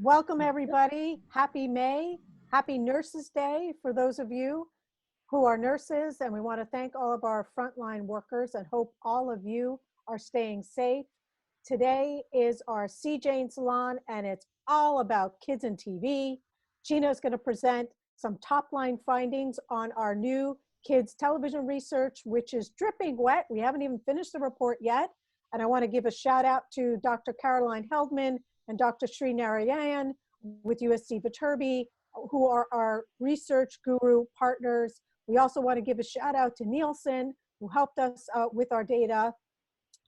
Welcome everybody. Happy May. Happy Nurses Day for those of you who are nurses. And we want to thank all of our frontline workers and hope all of you are staying safe. Today is our CJane Salon and it's all about kids and TV. Geena is going to present some top line findings on our new kids television research, which is dripping wet. We haven't even finished the report yet. And I want to give a shout out to Dr. Caroline Heldman and Dr. Sri Narayan with USC Viterbi, who are our research guru partners. We also want to give a shout out to Nielsen, who helped us with our data.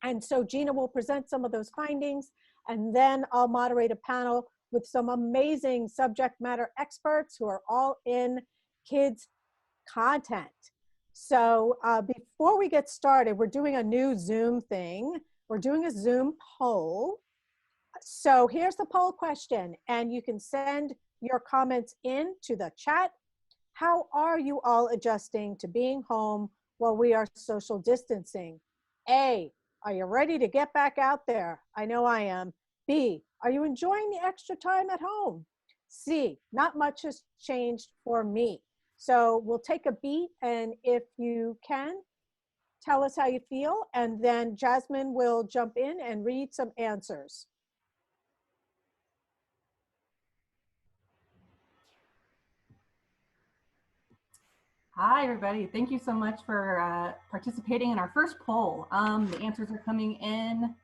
And so Geena will present some of those findings, and then I'll moderate a panel with some amazing subject matter experts who are all in kids content. So before we get started, we're doing a new Zoom thing. We're doing a Zoom poll. So here's the poll question, and you can send your comments in to the chat. How are you all adjusting to being home while we are social distancing? A, are you ready to get back out there? I know I am. B, are you enjoying the extra time at home? C, not much has changed for me. So we'll take a beat, and if you can, tell us how you feel, and then Jasmine will jump in and read some answers. Hi, everybody. Thank you so much for participating in our first poll. The answers are coming in.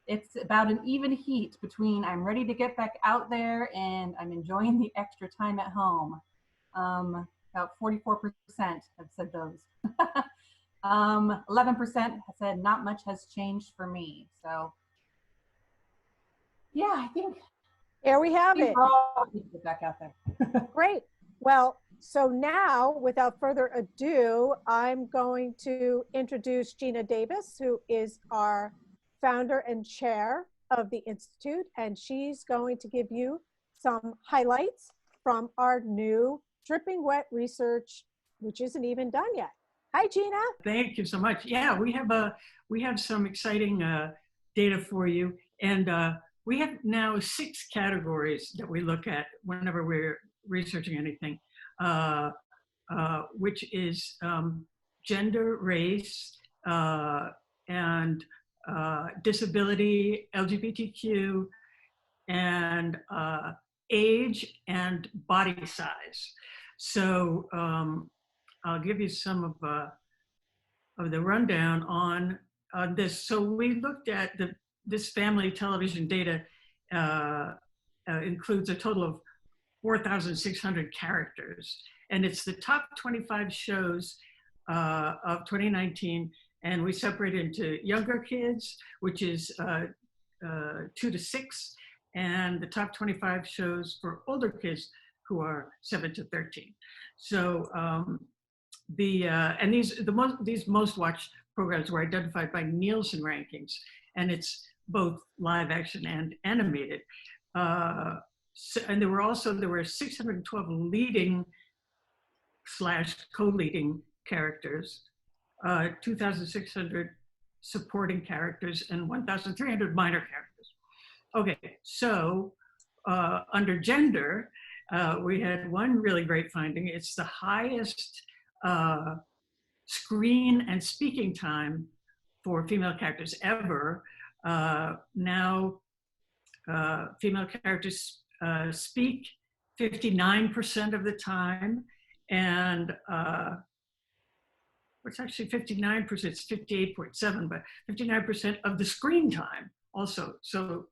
It's about an even heat between I'm ready to get back out there and I'm enjoying the extra time at home. About 44% have said those. 11% have said not much has changed for me. So yeah, I think here we have it. We're all ready to get back out there. Great. Well, so now, without further ado, I'm going to introduce Geena Davis, who is our founder and chair of the Institute, and she's going to give you some highlights from our new dripping wet research, which isn't even done yet. Hi, Geena. Thank you so much. Yeah, we have some exciting data for you, and we have now 6 categories that we look at whenever we're researching anything, which is gender, race, and disability, LGBTQ, and age and body size. So I'll give you some of the rundown on this. So we looked at this family television data includes a total of 4,600 characters, and it's the top 25 shows of 2019, and we separate into younger kids, which is 2 to 6, and the top 25 shows for older kids who are 7 to 13. So these most watched programs were identified by Nielsen rankings, and it's both live action and animated. And there were 612 leading / co-leading characters, 2,600 supporting characters, and 1,300 minor characters. Okay, so under gender, we had one really great finding. It's the highest screen and speaking time for female characters ever. Now, female characters speak 59% of the time, and it's actually 59%, it's 58.7, but 59% of the screen time also. So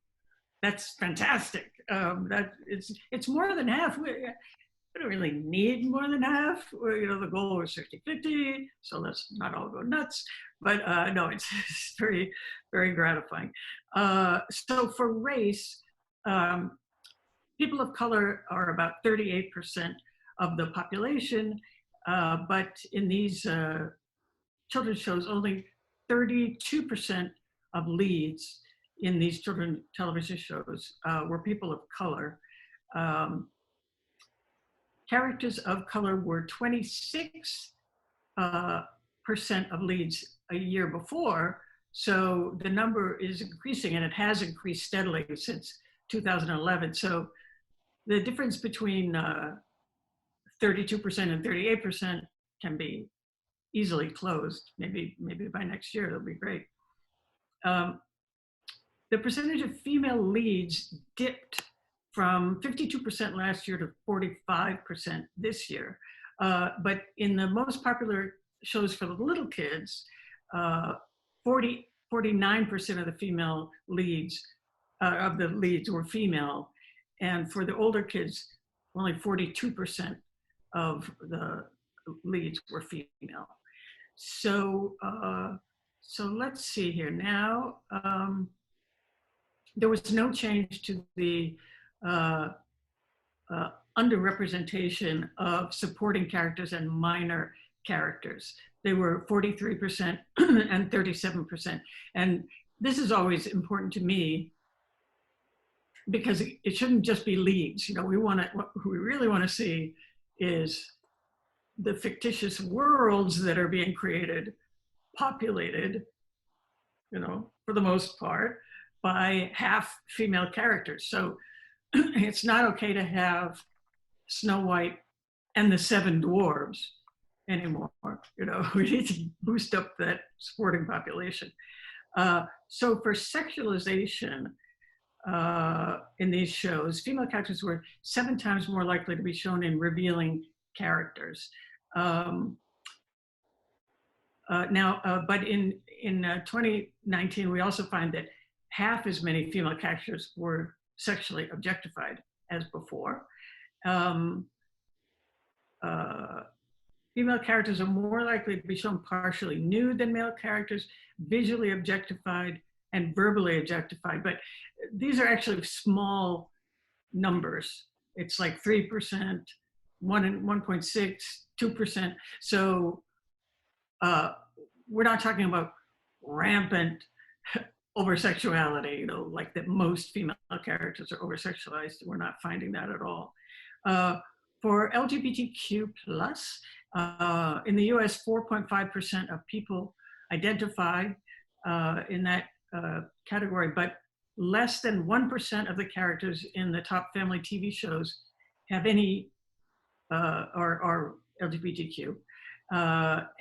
that's fantastic. It's more than half. We don't really need more than half. The goal was 50-50, so let's not all go nuts. But no, it's very, very gratifying. So for race, people of color are about 38% of the population, but in these children's shows, only 32% of leads in these children's television shows were people of color. Characters of color were 26% of leads a year before, so the number is increasing, and it has increased steadily since 2011. So the difference between 32% and 38% can be easily closed. Maybe by next year, it'll be great. The percentage of female leads dipped from 52% last year to 45% this year. But in the most popular shows for the little kids, 49% of the female leads, of the leads were female. And for the older kids, only 42% of the leads were female. So, so let's see here now. There was no change to the underrepresentation of supporting characters and minor characters. They were 43% and 37%. And this is always important to me because it shouldn't just be leads. You know, what we really want to see is the fictitious worlds that are being created, populated, you know, for the most part, by half female characters. So it's not okay to have Snow White and the 7 dwarves anymore. You know, we need to boost up that sporting population. So for sexualization in these shows, female characters were 7 times more likely to be shown in revealing characters. But in 2019, we also find that half as many female characters were sexually objectified as before. Female characters are more likely to be shown partially nude than male characters, visually objectified, and verbally objectified. But these are actually small numbers. It's like 3%, 1.6, 2%. So we're not talking about rampant over-sexuality, you know, like that most female characters are over-sexualized. We're not finding that at all. For LGBTQ+, in the US, 4.5% of people identify in that category, but less than 1% of the characters in the top family TV shows have any, are LGBTQ.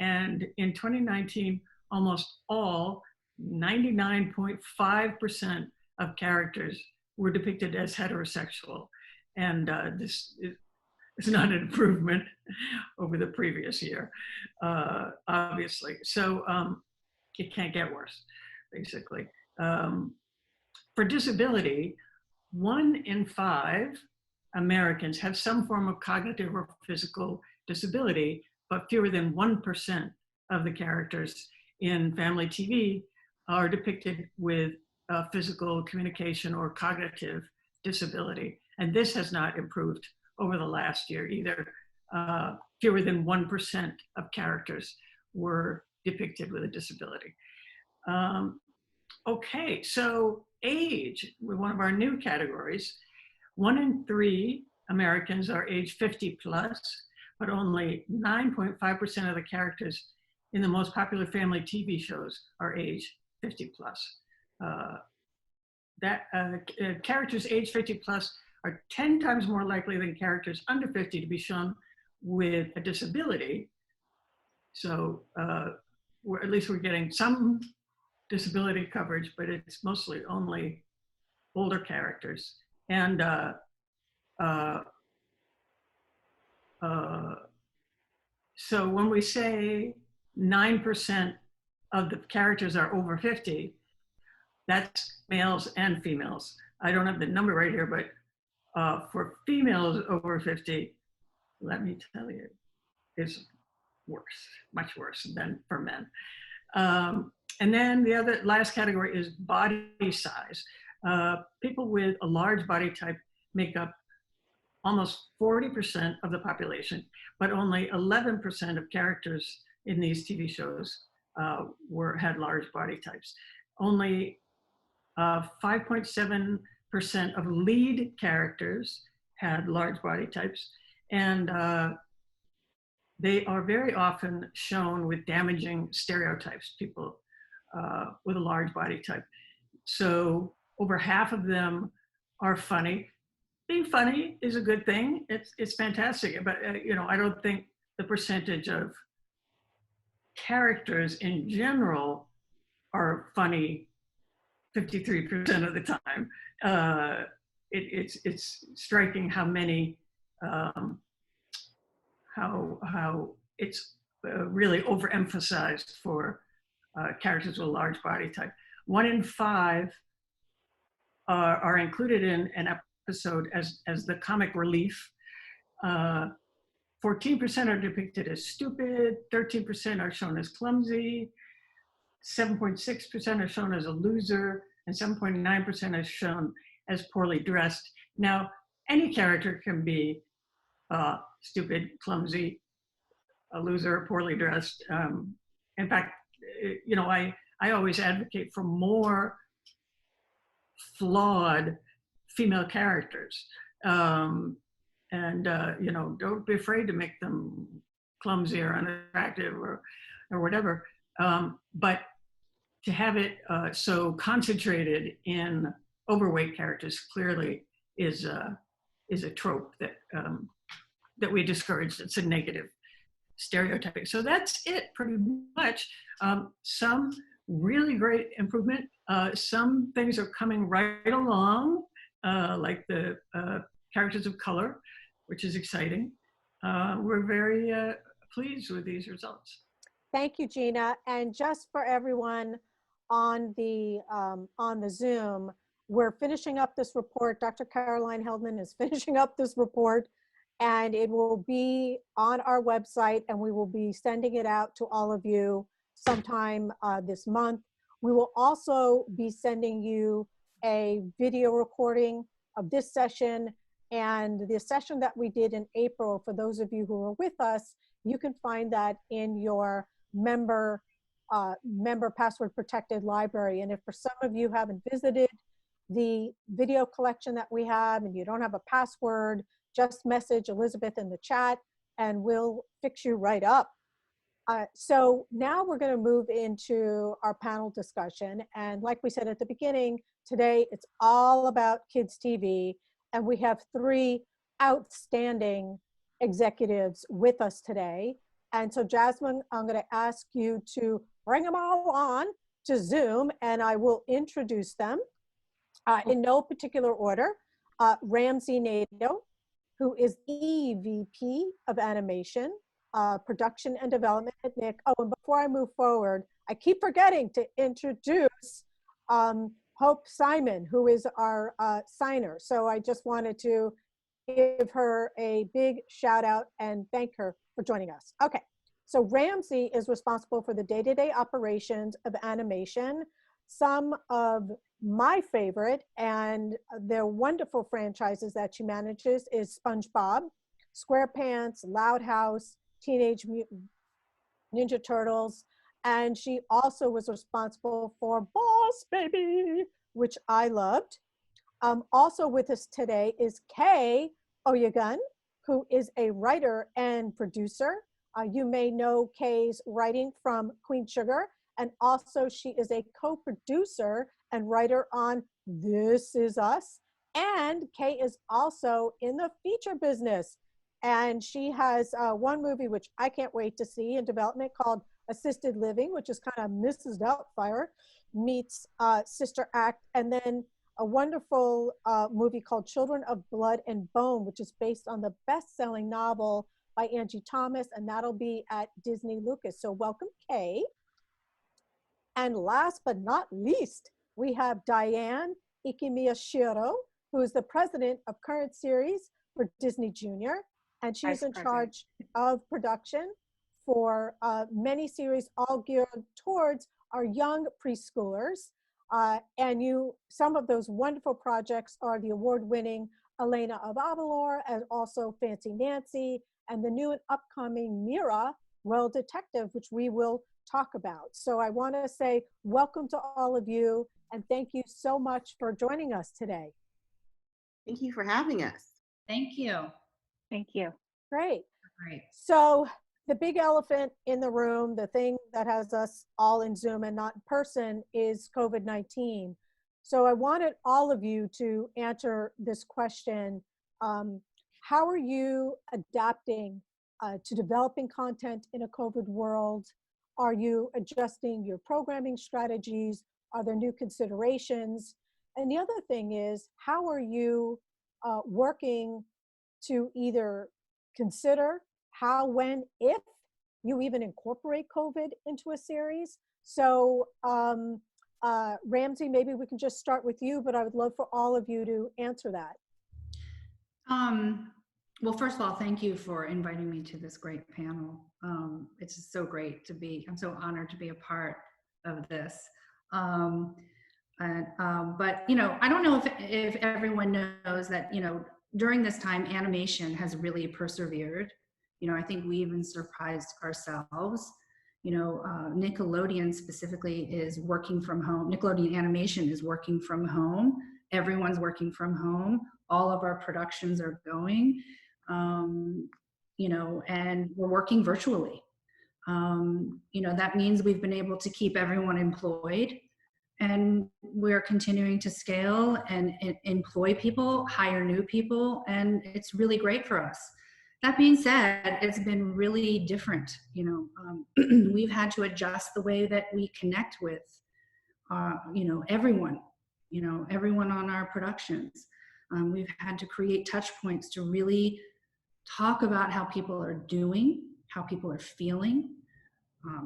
And in 2019, almost all, 99.5% of characters were depicted as heterosexual. And this is not an improvement over the previous year, obviously. So it can't get worse, basically. For disability, 1 in 5 Americans have some form of cognitive or physical disability, but fewer than 1% of the characters in family TV are depicted with physical, communication, or cognitive disability. And this has not improved over the last year either. Fewer than 1% of characters were depicted with a disability. Okay, so age, one of our new categories. 1 in 3 Americans are age 50 plus, but only 9.5% of the characters in the most popular family TV shows are age 50 plus. Characters age 50 plus are 10 times more likely than characters under 50 to be shown with a disability. So at least we're getting some disability coverage, but it's mostly only older characters. And so when we say 9% of the characters are over 50, that's males and females. I don't have the number right here, but for females over 50, let me tell you, is worse, much worse than for men. And then the last category is body size. People with a large body type make up almost 40% of the population, but only 11% of characters in these TV shows had large body types. Only 5.7% of lead characters had large body types, and they are very often shown with damaging stereotypes, people with a large body type. So over half of them are funny, being funny is a good thing. It's fantastic, but you know, I don't think the percentage of characters in general are funny 53% of the time. It's striking how many, how it's really overemphasized for characters with a large body type. 1 in 5 are included in an episode as the comic relief. 14% are depicted as stupid, 13% are shown as clumsy, 7.6% are shown as a loser, and 7.9% are shown as poorly dressed. Now, any character can be stupid, clumsy, a loser, poorly dressed. In fact, you know, I always advocate for more flawed female characters. You know, don't be afraid to make them clumsy or unattractive or whatever. But to have it so concentrated in overweight characters clearly is a trope that that we discourage. It's a negative stereotyping. So that's it pretty much. Some really great improvement. Some things are coming right along, like the characters of color, which is exciting. We're very pleased with these results. Thank you, Geena. And just for everyone on the Zoom, we're finishing up this report. Dr. Caroline Heldman is finishing up this report, and it will be on our website, and we will be sending it out to all of you sometime this month. We will also be sending you a video recording of this session and the session that we did in April. For those of you who are with us, you can find that in your member password protected library. And if for some of you haven't visited the video collection that we have and you don't have a password, just message Elizabeth in the chat and we'll fix you right up. So now we're going to move into our panel discussion. And like we said at the beginning, today it's all about kids TV. And we have 3 outstanding executives with us today. And so Jasmine, I'm going to ask you to bring them all on to Zoom and I will introduce them in no particular order. Ramsey Nato, who is EVP of Animation, Production and Development at NIC. Oh, and before I move forward, I keep forgetting to introduce Hope Simon, who is our signer. So I just wanted to give her a big shout out and thank her for joining us. Okay, so Ramsey is responsible for the day-to-day operations of animation. Some of my favorite and their wonderful franchises that she manages is SpongeBob, SquarePants, Loud House, Teenage Mutant Ninja Turtles, and she also was responsible for Boss Baby, which I loved. Also with us today is Kay Oyegun, who is a writer and producer. You may know Kay's writing from Queen Sugar, and also she is a co-producer and writer on This Is Us. And Kay is also in the feature business. And she has one movie which I can't wait to see in development called Assisted Living, which is kind of Mrs. Doubtfire meets Sister Act. And then a wonderful movie called Children of Blood and Bone, which is based on the best-selling novel by Angie Thomas, and that'll be at Disney Lucas. So welcome, Kay. And last but not least, we have Diane Ikemiyashiro, who is the president of Current Series for Disney Junior, and she's in charge of production for many series, all geared towards our young preschoolers. And some of those wonderful projects are the award-winning Elena of Avalor, and also Fancy Nancy, and the new and upcoming Mira, Royal Detective, which we will talk about. So I want to say welcome to all of you, and thank you so much for joining us today. Thank you for having us. Thank you. Thank you. Great. Great. So the big elephant in the room, the thing that has us all in Zoom and not in person, is COVID-19. So I wanted all of you to answer this question How are you adapting to developing content in a COVID world? Are you adjusting your programming strategies? Are there new considerations? And the other thing is, how are you working to either consider how, when, if you even incorporate COVID into a series? So Ramsey, maybe we can just start with you, but I would love for all of you to answer that. Well, first of all, thank you for inviting me to this great panel. It's just so great to be, I'm so honored to be a part of this. But, you know, I don't know if everyone knows that, you know, during this time, animation has really persevered. You know, I think we even surprised ourselves. You know, Nickelodeon specifically is working from home. Nickelodeon Animation is working from home. Everyone's working from home. All of our productions are going, you know, and we're working virtually. You know, that means we've been able to keep everyone employed, and we're continuing to scale and employ people, hire new people, and it's really great for us. That being said, it's been really different. You know, we've had to adjust the way that we connect with, you know, everyone on our productions. We've had to create touch points to really talk about how people are doing, how people are feeling,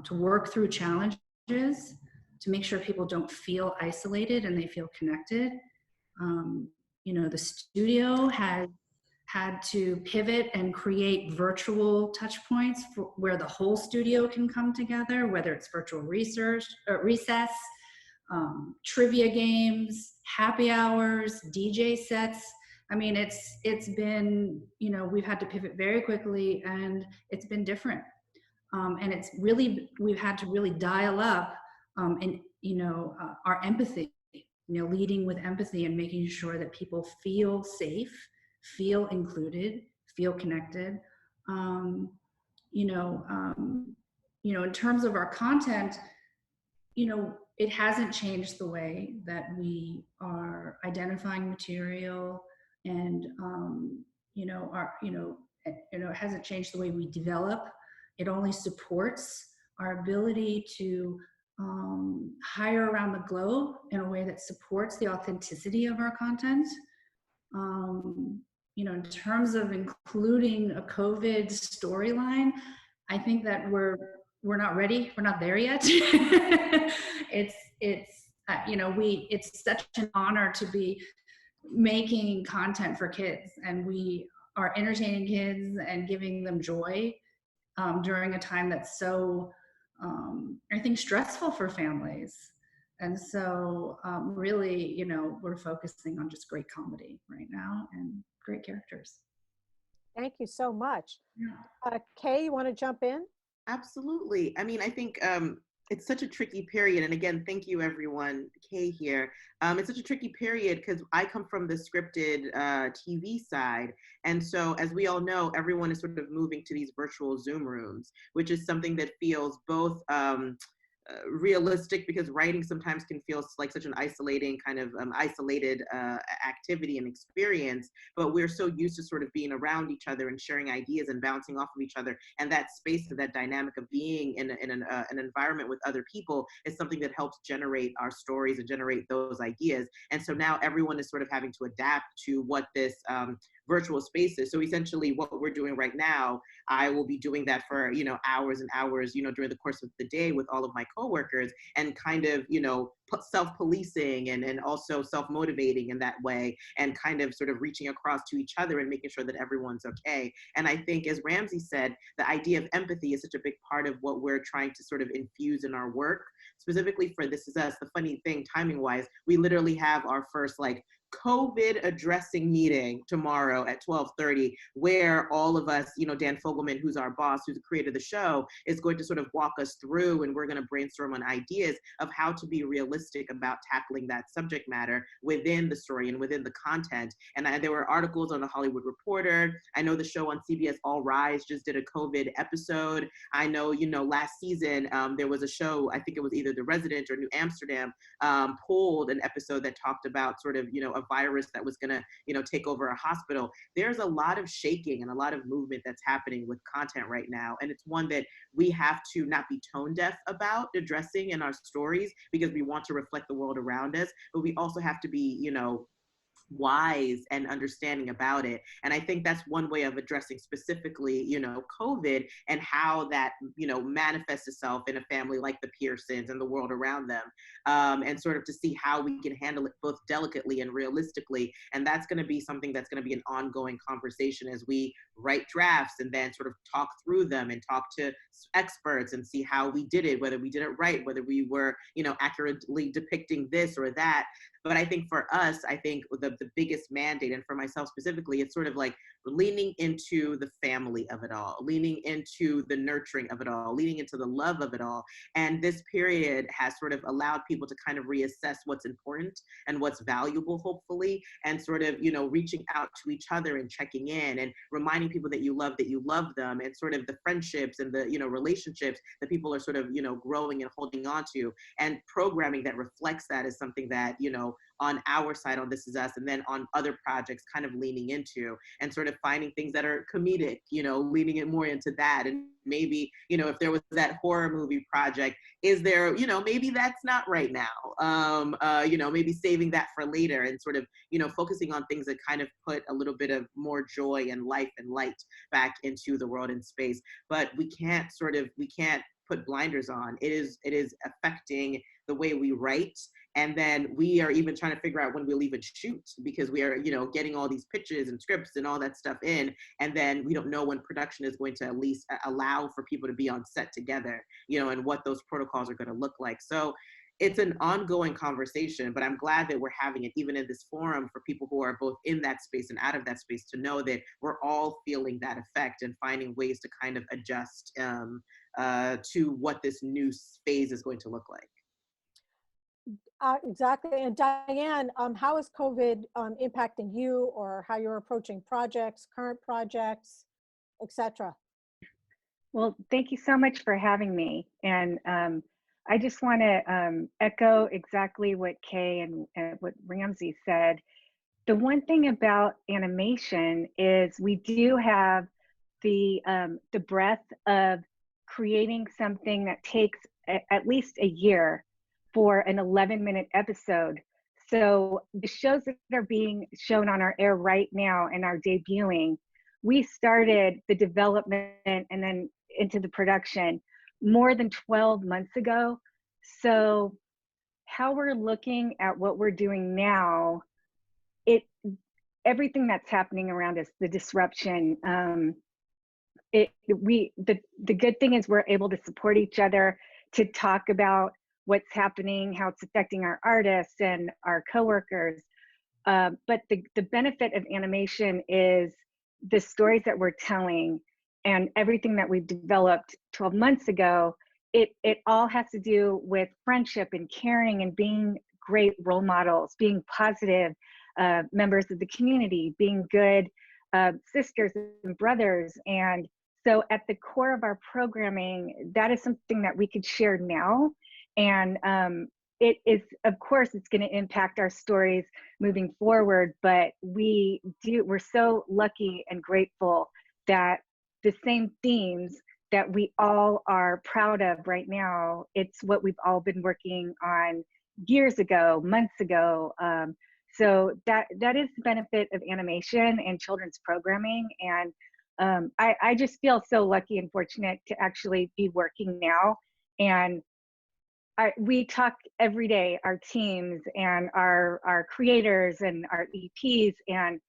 to work through challenges, to make sure people don't feel isolated and they feel connected. You know, the studio has had to pivot and create virtual touch points for where the whole studio can come together, whether it's virtual research, recess, trivia games, happy hours, DJ sets. I mean, it's been, you know, we've had to pivot very quickly, and it's been different. And it's really, we've had to really dial up and, you know, our empathy, you know, leading with empathy and making sure that people feel safe, feel included, feel connected. You know, in terms of our content, you know, it hasn't changed the way that we are identifying material, and you know, it hasn't changed the way we develop. It only supports our ability to hire around the globe in a way that supports the authenticity of our content. You know, in terms of including a COVID storyline, I think that we're not ready. We're not there yet. it's you know, it's such an honor to be making content for kids, and we are entertaining kids and giving them joy during a time that's so, I think, stressful for families. And so really, you know, we're focusing on just great comedy right now and great characters. Thank you so much. Yeah. Kay, you want to jump in? Absolutely. I mean, I think it's such a tricky period. And again, thank you, everyone. Kay here. It's such a tricky period because I come from the scripted TV side. And so, as we all know, everyone is sort of moving to these virtual Zoom rooms, which is something that feels both realistic, because writing sometimes can feel like such an isolating kind of isolated activity and experience, but we're so used to sort of being around each other and sharing ideas and bouncing off of each other, and that space and that dynamic of being in an environment with other people is something that helps generate our stories and generate those ideas. And so now everyone is sort of having to adapt to what this virtual spaces. So essentially what we're doing right now, I will be doing that for, you know, hours and hours, you know, during the course of the day with all of my coworkers, and kind of, you know, self-policing and also self-motivating in that way, and kind of sort of reaching across to each other and making sure that everyone's okay. And I think, as Ramsey said, the idea of empathy is such a big part of what we're trying to sort of infuse in our work. Specifically for This Is Us, the funny thing, timing-wise, we literally have our first like COVID addressing meeting tomorrow at 12:30, where all of us, you know, Dan Fogelman, who's our boss, who's the creator of the show, is going to sort of walk us through, and we're going to brainstorm on ideas of how to be realistic about tackling that subject matter within the story and within the content. And there were articles on The Hollywood Reporter. I know the show on CBS All Rise just did a COVID episode. I know, you know, last season there was a show, I think it was either The Resident or New Amsterdam, pulled an episode that talked about sort of, you know, a a virus that was going to, take over a hospital. There's a lot of shaking and a lot of movement that's happening with content right now. And it's one that we have to not be tone deaf about addressing in our stories, because we want to reflect the world around us, but we also have to be, wise and understanding about it. And I think that's one way of addressing specifically, COVID, and how that, manifests itself in a family like the Pearsons and the world around them, and sort of to see how we can handle it both delicately and realistically. And that's going to be something that's going to be an ongoing conversation as we write drafts and then sort of talk through them and talk to experts and see how we did it, whether we did it right, whether we were, accurately depicting this or that. But I think for us, the biggest mandate, and for myself specifically, it's sort of like leaning into the family of it all, leaning into the nurturing of it all, leaning into the love of it all. And this period has sort of allowed people to kind of reassess what's important and what's valuable, hopefully, and sort of, reaching out to each other and checking in and reminding people that you love them, and sort of the friendships and the, relationships that people are sort of, growing and holding on to. And programming that reflects that is something that, on our side on This Is Us, and then on other projects kind of leaning into, and sort of finding things that are comedic, leaning it more into that. And maybe, if there was that horror movie project, is there, maybe that's not right now, maybe saving that for later, and sort of, focusing on things that kind of put a little bit of more joy and life and light back into the world and space. But we can't put blinders on. It is affecting the way we write. And then we are even trying to figure out when we'll even shoot, because we are, getting all these pitches and scripts and all that stuff in. And then we don't know when production is going to at least allow for people to be on set together, and what those protocols are going to look like. So it's an ongoing conversation, but I'm glad that we're having it even in this forum for people who are both in that space and out of that space, to know that we're all feeling that effect and finding ways to kind of adjust to what this new phase is going to look like. Exactly. And Diane, how is COVID impacting you, or how you're approaching projects, current projects, etc.? Well, thank you so much for having me. And I just want to echo exactly what Kay and what Ramsey said. The one thing about animation is we do have the breadth of creating something that takes at least a year for an 11-minute episode. So the shows that are being shown on our air right now and are debuting, we started the development and then into the production more than 12 months ago. So how we're looking at what we're doing now, everything that's happening around us, the disruption, the good thing is we're able to support each other, to talk about what's happening, how it's affecting our artists and our coworkers. But the benefit of animation is the stories that we're telling and everything that we've developed 12 months ago. It all has to do with friendship and caring and being great role models, being positive members of the community, being good sisters and brothers. And so at the core of our programming, that is something that we could share now. And it is, of course, it's going to impact our stories moving forward, but we're so lucky and grateful that the same themes that we all are proud of right now, it's what we've all been working on years ago, months ago. So that is the benefit of animation and children's programming. And I just feel so lucky and fortunate to actually be working now. And we talk every day, our teams and our creators and our EPs, and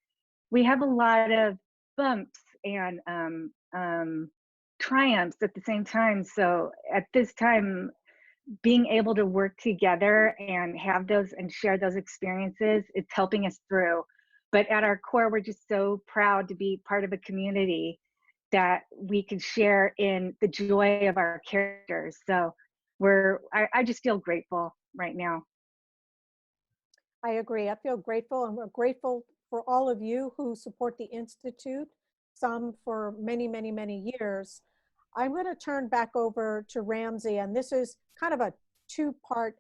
we have a lot of bumps and triumphs at the same time. So at this time, being able to work together and have those and share those experiences, it's helping us through. But at our core, we're just so proud to be part of a community that we can share in the joy of our characters. So I just feel grateful right now. I agree. I feel grateful, and we're grateful for all of you who support the Institute, some for many, many, many years. I'm going to turn back over to Ramsey, and this is kind of a two-part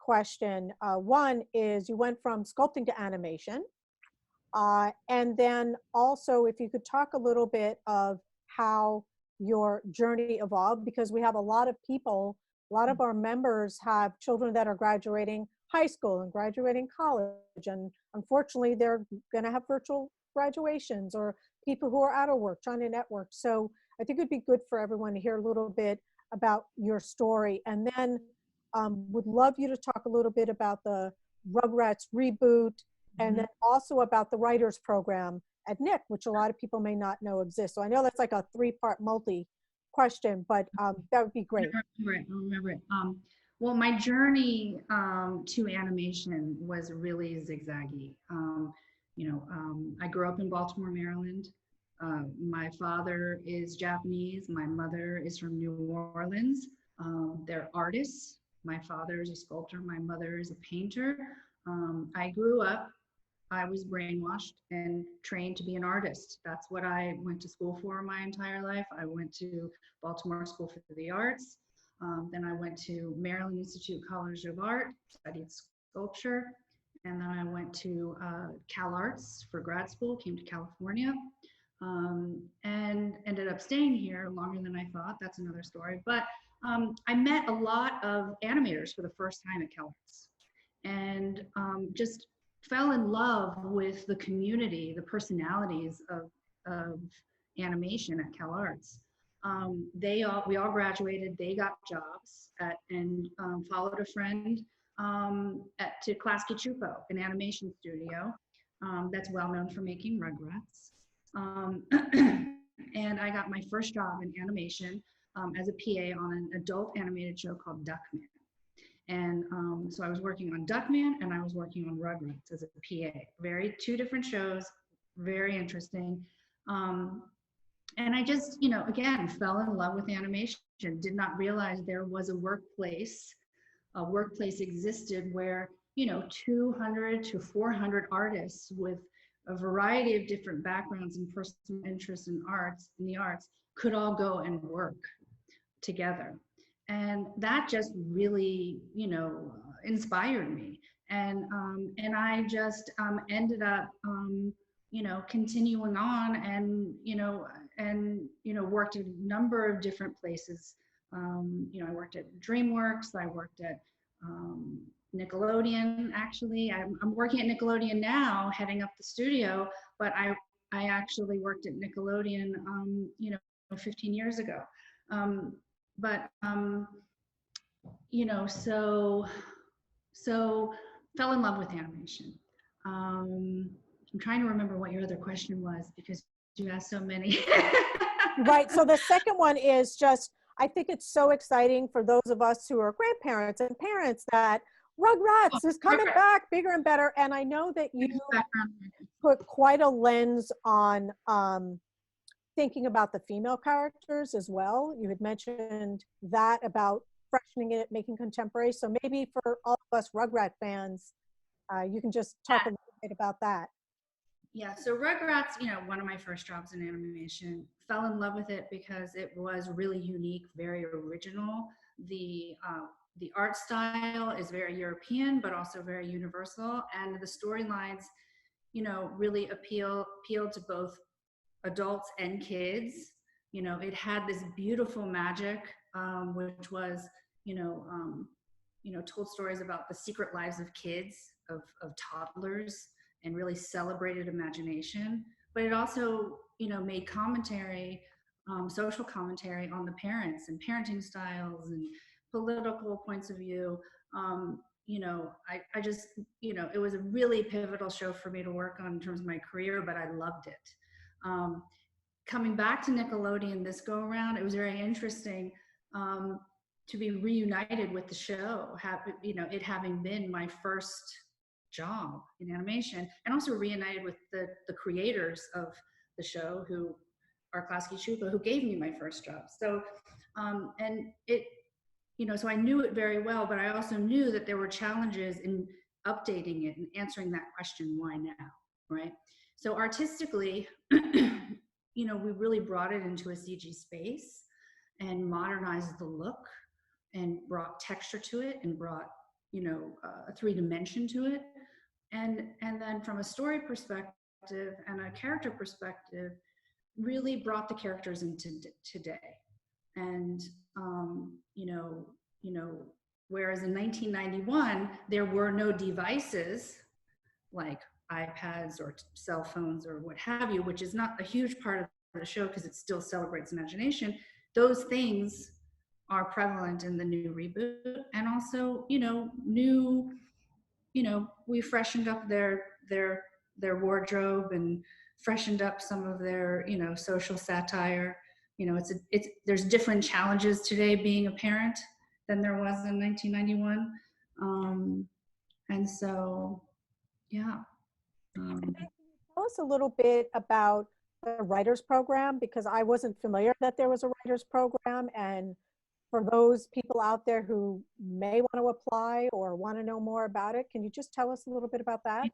question. One is you went from sculpting to animation. And then also if you could talk a little bit of how your journey evolved, because we have a lot of people, a lot of our members have children that are graduating high school and graduating college. And unfortunately, they're going to have virtual graduations, or people who are out of work trying to network. So I think it'd be good for everyone to hear a little bit about your story. And then would love you to talk a little bit about the Rugrats reboot, and then also about the writers program at Nick, which a lot of people may not know exists. So I know that's like a three-part multi question, but that would be great. I'll remember it. Well, my journey to animation was really zigzaggy. I grew up in Baltimore, Maryland. My father is Japanese. My mother is from New Orleans. They're artists. My father is a sculptor. My mother is a painter. I grew up, I was brainwashed and trained to be an artist. That's what I went to school for my entire life. I went to Baltimore School for the Arts. Then I went to Madeline Institute College of Art, studied sculpture. And then I went to Cal Arts for grad school, came to California, and ended up staying here longer than I thought. That's another story. But I met a lot of animators for the first time at Cal Arts, and just fell in love with the community, the personalities of animation at Cal Arts. We all graduated, they got jobs and followed a friend to Klasky Csupo, an animation studio that's well known for making Rugrats. And I got my first job in animation as a PA on an adult animated show called Duckman. And so I was working on Duckman and I was working on Rugrats as a PA. Two different shows, very interesting. And I just, again, fell in love with animation. Did not realize there was a workplace existed where, 200 to 400 artists with a variety of different backgrounds and personal interests in the arts could all go and work together. And that just really, inspired me. And I just ended up, continuing on and worked at a number of different places. I worked at DreamWorks, I worked at Nickelodeon, actually. I'm working at Nickelodeon now, heading up the studio, but I actually worked at Nickelodeon, 15 years ago. So fell in love with animation. I'm trying to remember what your other question was because you asked so many. Right, so the second one is just, I think it's so exciting for those of us who are grandparents and parents that Rugrats is coming back bigger and better. And I know that you put quite a lens on thinking about the female characters as well. You had mentioned that about freshening it, making contemporary. So maybe for all of us Rugrat fans, you can just talk a little bit about that. Yeah, so Rugrats, one of my first jobs in animation, fell in love with it because it was really unique, very original. The art style is very European, but also very universal. And the storylines, really appeal to both adults and kids. It had this beautiful magic, which was, told stories about the secret lives of kids, of toddlers, and really celebrated imagination. But it also, made commentary, social commentary on the parents and parenting styles and political points of view. I just, it was a really pivotal show for me to work on in terms of my career, but I loved it. Coming back to Nickelodeon this go around, it was very interesting to be reunited with the show, it having been my first job in animation, and also reunited with the creators of the show, who are Klasky Csupo, who gave me my first job. So, and it, so I knew it very well, but I also knew that there were challenges in updating it and answering that question, why now, right? So artistically, we really brought it into a CG space and modernized the look and brought texture to it and brought a 3-dimension to it. And then from a story perspective and a character perspective, really brought the characters into today. And, whereas in 1991, there were no devices like iPads or cell phones or what have you, which is not a huge part of the show because it still celebrates imagination. Those things are prevalent in the new reboot. And also, we freshened up their wardrobe and freshened up some of their, social satire. There's different challenges today being a parent than there was in 1991. And so, yeah. Tell us a little bit about the writers program, because I wasn't familiar that there was a writers program. And for those people out there who may want to apply or want to know more about it, can you just tell us a little bit about that?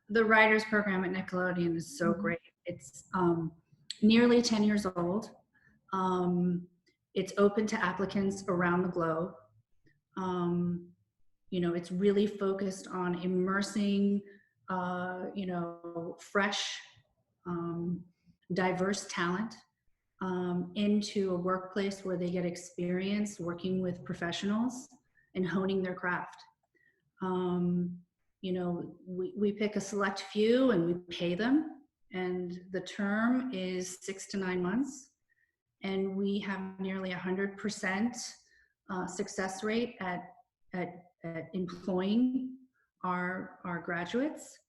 The writers program at Nickelodeon is so great. It's nearly 10 years old. It's open to applicants around the globe. It's really focused on immersing, fresh, diverse talent into a workplace where they get experience working with professionals and honing their craft. We pick a select few and we pay them, and the term is 6 to 9 months, and we have nearly 100% success rate at employing our graduates.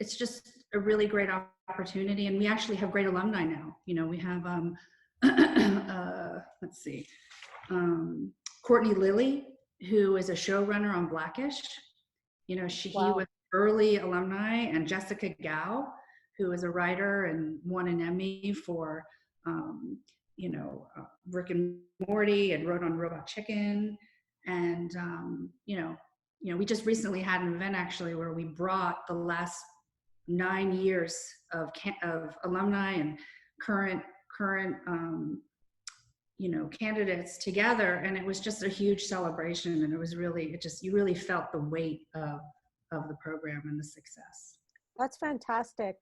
It's just a really great opportunity, and we actually have great alumni now. We have let's see, Courtney Lilly, who is a showrunner on Blackish. He was early alumni, and Jessica Gao, who is a writer and won an Emmy for Rick and Morty and wrote on Robot Chicken. And we just recently had an event actually where we brought the last 9 years of alumni and current candidates together, and it was just a huge celebration. And it was really, you really felt the weight of the program and the success. That's fantastic.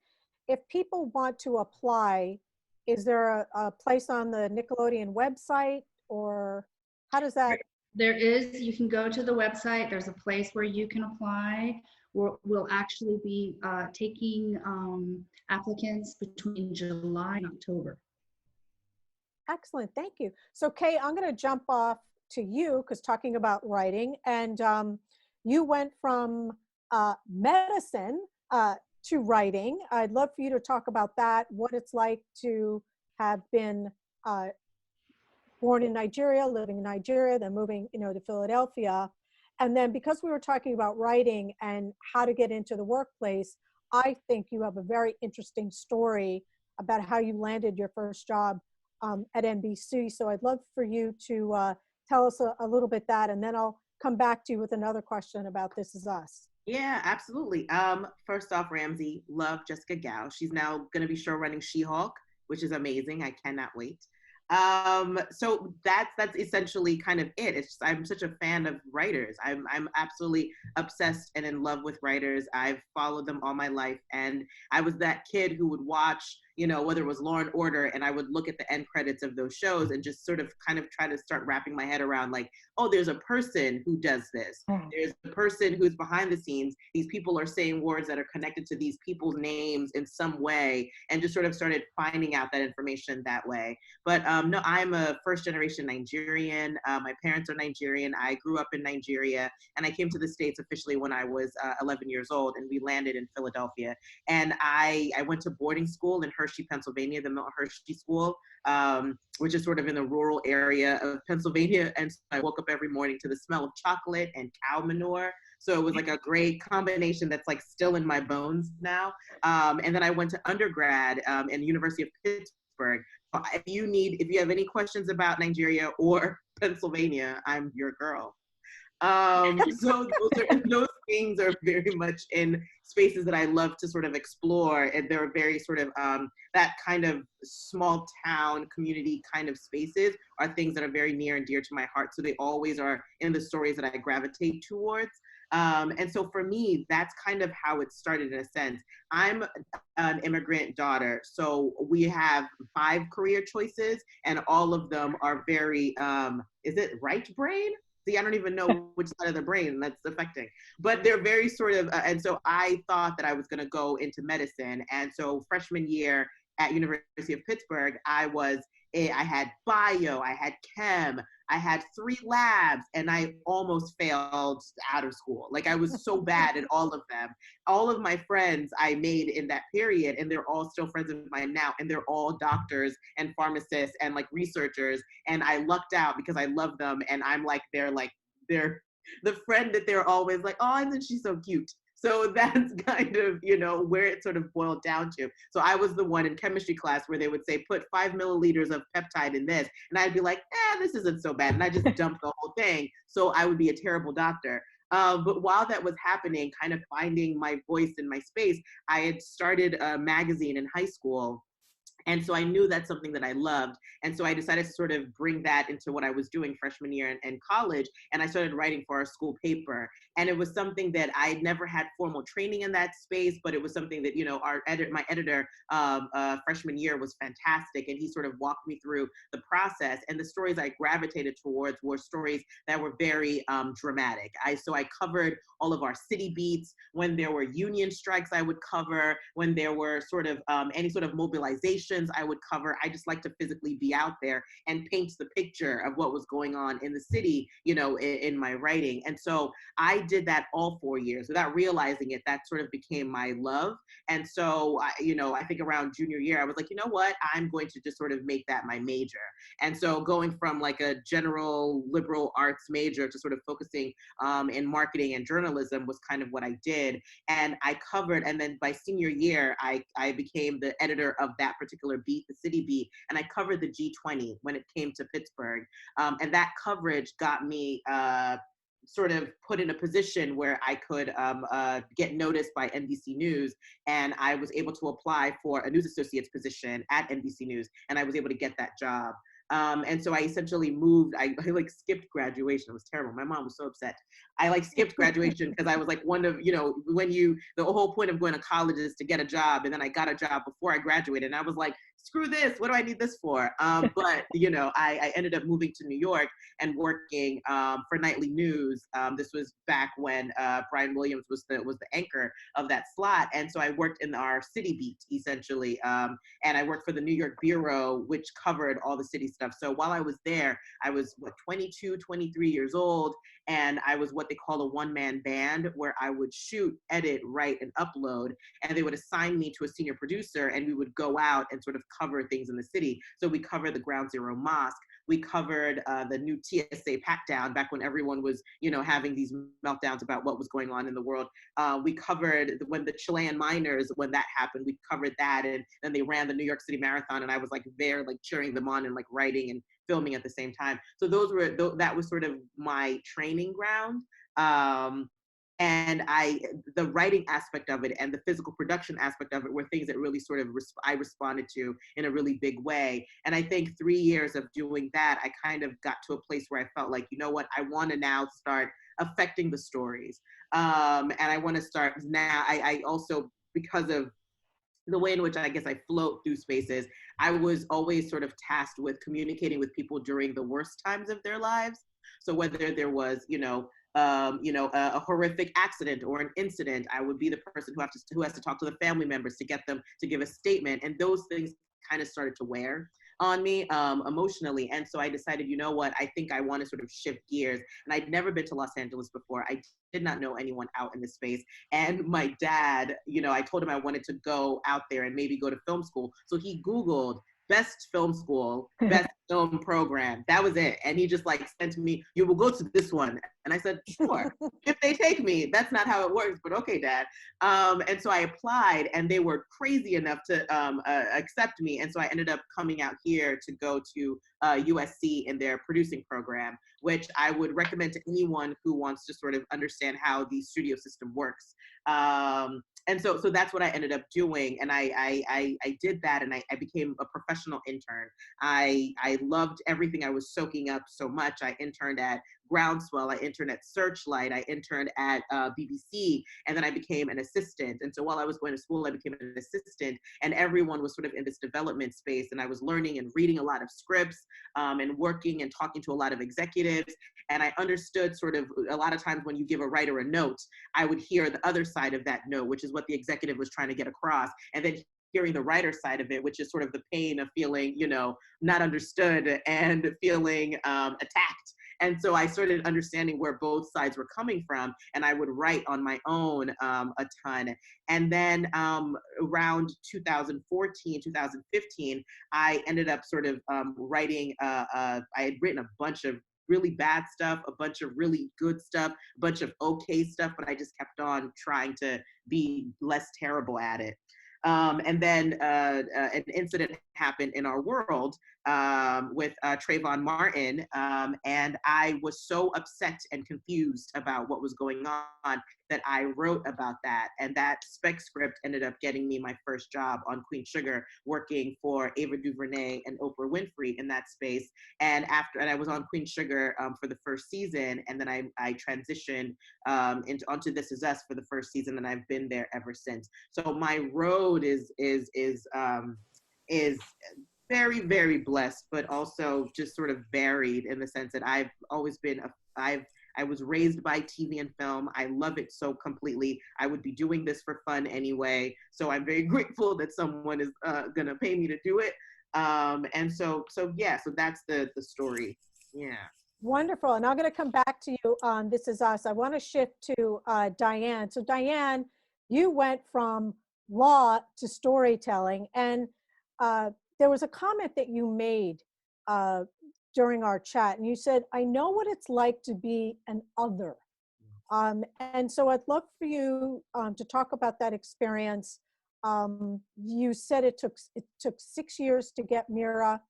If people want to apply, is there a place on the Nickelodeon website, or how does that? There is. You can go to the website. There's a place where you can apply. We'll actually be taking applicants between July and October. Excellent, thank you. So Kay, I'm going to jump off to you, because talking about writing, and you went from medicine to writing. I'd love for you to talk about that, what it's like to have been born in Nigeria, living in Nigeria, then moving, to Philadelphia. And then because we were talking about writing and how to get into the workplace, I think you have a very interesting story about how you landed your first job at NBC. So I'd love for you to tell us a little bit that, and then I'll come back to you with another question about This Is Us. Yeah, absolutely. First off, Ramsey, love Jessica Gao. She's now going to be show running She-Hulk, which is amazing. I cannot wait. So that's essentially kind of it. It's just, I'm such a fan of writers. I'm absolutely obsessed and in love with writers. I've followed them all my life, and I was that kid who would watch, whether it was Law and Order, and I would look at the end credits of those shows and just sort of kind of try to start wrapping my head around, like, oh, there's a person who does this. There's a person who's behind the scenes. These people are saying words that are connected to these people's names in some way, and just sort of started finding out that information that way. But no, I'm a first generation Nigerian. My parents are Nigerian. I grew up in Nigeria, and I came to the States officially when I was 11 years old, and we landed in Philadelphia. And I went to boarding school in Hershey, Pennsylvania, the Milton Hershey School, which is sort of in the rural area of Pennsylvania. And so I woke up every morning to the smell of chocolate and cow manure. So it was like a great combination that's like still in my bones now. And then I went to undergrad in the University of Pittsburgh. If you have any questions about Nigeria or Pennsylvania, I'm your girl. So those things are very much in spaces that I love to sort of explore, and they're very sort of that kind of small town community kind of spaces are things that are very near and dear to my heart. So they always are in the stories that I gravitate towards. And so for me, that's kind of how it started in a sense. I'm an immigrant daughter, so we have 5 career choices, and all of them are very, is it right brain? See, I don't even know which side of the brain that's affecting, but they're very sort of, and so I thought that I was gonna go into medicine. And so freshman year at University of Pittsburgh, I had bio, I had chem, I had 3 labs, and I almost failed out of school. Like I was so bad at all of them. All of my friends I made in that period, and they're all still friends of mine now, and they're all doctors and pharmacists and like researchers. And I lucked out because I love them, and I'm like, they're the friend that they're always like, oh, isn't she so cute? So that's kind of, where it sort of boiled down to. So I was the one in chemistry class where they would say, put 5 milliliters of peptide in this. And I'd be like, this isn't so bad. And I just dumped the whole thing. So I would be a terrible doctor. But while that was happening, kind of finding my voice in my space, I had started a magazine in high school. And so I knew that's something that I loved. And so I decided to sort of bring that into what I was doing freshman year in college. And I started writing for our school paper. And it was something that I had never had formal training in that space, but it was something that, my editor freshman year was fantastic. And he sort of walked me through the process. And the stories I gravitated towards were stories that were very dramatic. So I covered all of our city beats. When there were union strikes, I would cover. When there were sort of any sort of mobilization, I would cover. I just like to physically be out there and paint the picture of what was going on in the city, in my writing. And so I did that all 4 years without realizing it. That sort of became my love. And so, I think around junior year, I was like, you know what, I'm going to just sort of make that my major. And so going from like a general liberal arts major to sort of focusing in marketing and journalism was kind of what I did. And I covered, and then by senior year, I became the editor of that particular beat, the city beat, and I covered the G20 when it came to Pittsburgh. And that coverage got me sort of put in a position where I could get noticed by NBC News, and I was able to apply for a news associate's position at NBC News, and I was able to get that job. And so I essentially moved, I like skipped graduation. It was terrible. My mom was so upset. I like skipped graduation because I was like one of, the whole point of going to college is to get a job. And then I got a job before I graduated, and I was like, screw this, what do I need this for? But, I ended up moving to New York and working for Nightly News. This was back when Brian Williams was the anchor of that slot. And so I worked in our city beat, essentially. And I worked for the New York Bureau, which covered all the city stuff. So while I was there, I was 22, 23 years old. And I was what they call a one-man band, where I would shoot, edit, write, and upload. And they would assign me to a senior producer, and we would go out and sort of cover things in the city. So we covered the Ground Zero Mosque. We covered the new TSA pat-down back when everyone was, having these meltdowns about what was going on in the world. We covered when the Chilean miners, when that happened, we covered that. And then they ran the New York City Marathon, and I was like there, like cheering them on and like writing and filming at the same time. So that was sort of my training ground. And the writing aspect of it and the physical production aspect of it were things that really sort of I responded to in a really big way. And I think 3 years of doing that, I kind of got to a place where I felt like, you know what, I want to now start affecting the stories. And I want to start now. I also, because of the way in which I guess I float through spaces, I was always sort of tasked with communicating with people during the worst times of their lives. So whether there was, a horrific accident or an incident, I would be the person who has to talk to the family members to get them to give a statement. And those things kind of started to wear on me emotionally. And so I decided, you know what, I think I want to sort of shift gears. And I'd never been to Los Angeles before. I did not know anyone out in this space. And my dad, I told him I wanted to go out there and maybe go to film school. So he Googled best film school, best film program. That was it. And he just like said to me, you will go to this one. And I said, sure, if they take me. That's not how it works, but okay, Dad. And so I applied, and they were crazy enough to accept me. And so I ended up coming out here to go to USC in their producing program, which I would recommend to anyone who wants to sort of understand how the studio system works. And so that's what I ended up doing. And I did that, and I became a professional intern. I loved everything I was soaking up so much. I interned at Groundswell, I interned at Searchlight, I interned at BBC, and then I became an assistant. And so while I was going to school, I became an assistant, and everyone was sort of in this development space. And I was learning and reading a lot of scripts and working and talking to a lot of executives. And I understood sort of a lot of times when you give a writer a note, I would hear the other side of that note, which is what the executive was trying to get across. And then hearing the writer side of it, which is sort of the pain of feeling, you know, not understood and feeling attacked. And so I started understanding where both sides were coming from, and I would write on my own a ton. And then around 2014, 2015, I ended up sort of writing, I had written a bunch of really bad stuff, a bunch of really good stuff, a bunch of okay stuff, but I just kept on trying to be less terrible at it. And then an incident happened in our world with Trayvon Martin, and I was so upset and confused about what was going on that I wrote about that. And that spec script ended up getting me my first job on Queen Sugar, working for Ava DuVernay and Oprah Winfrey in that space. And I was on Queen Sugar for the first season, and then I transitioned onto This Is Us for the first season, and I've been there ever since. So my road is very, very blessed, but also just sort of varied in the sense that I've always been I was raised by TV and film. I love it so completely. I would be doing this for fun anyway. So I'm very grateful that someone is gonna pay me to do it. And so that's the story. Yeah. Wonderful. And I'm going to come back to you on This Is Us. I want to shift to Diane. So Diane, you went from law to storytelling, and there was a comment that you made during our chat, and you said, I know what it's like to be an other. And so I'd love for you to talk about that experience. You said it took 6 years to get Mira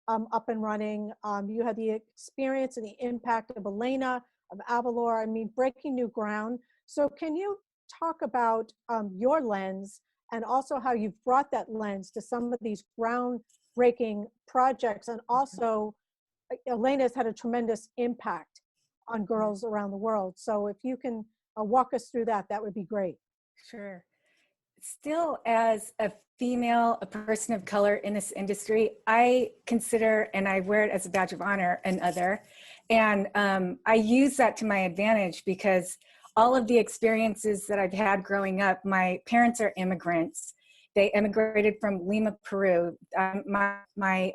up and running. You had the experience and the impact of Elena, of Avalor, I mean, breaking new ground. So can you talk about your lens, and also how you've brought that lens to some of these groundbreaking projects? And also, Elena's had a tremendous impact on girls around the world. So if you can walk us through that, that would be great. Sure. Still, as a female, a person of color in this industry, I consider, and I wear it as a badge of honor, an other. And I use that to my advantage because all of the experiences that I've had growing up, my parents are immigrants. They immigrated from Lima, Peru. My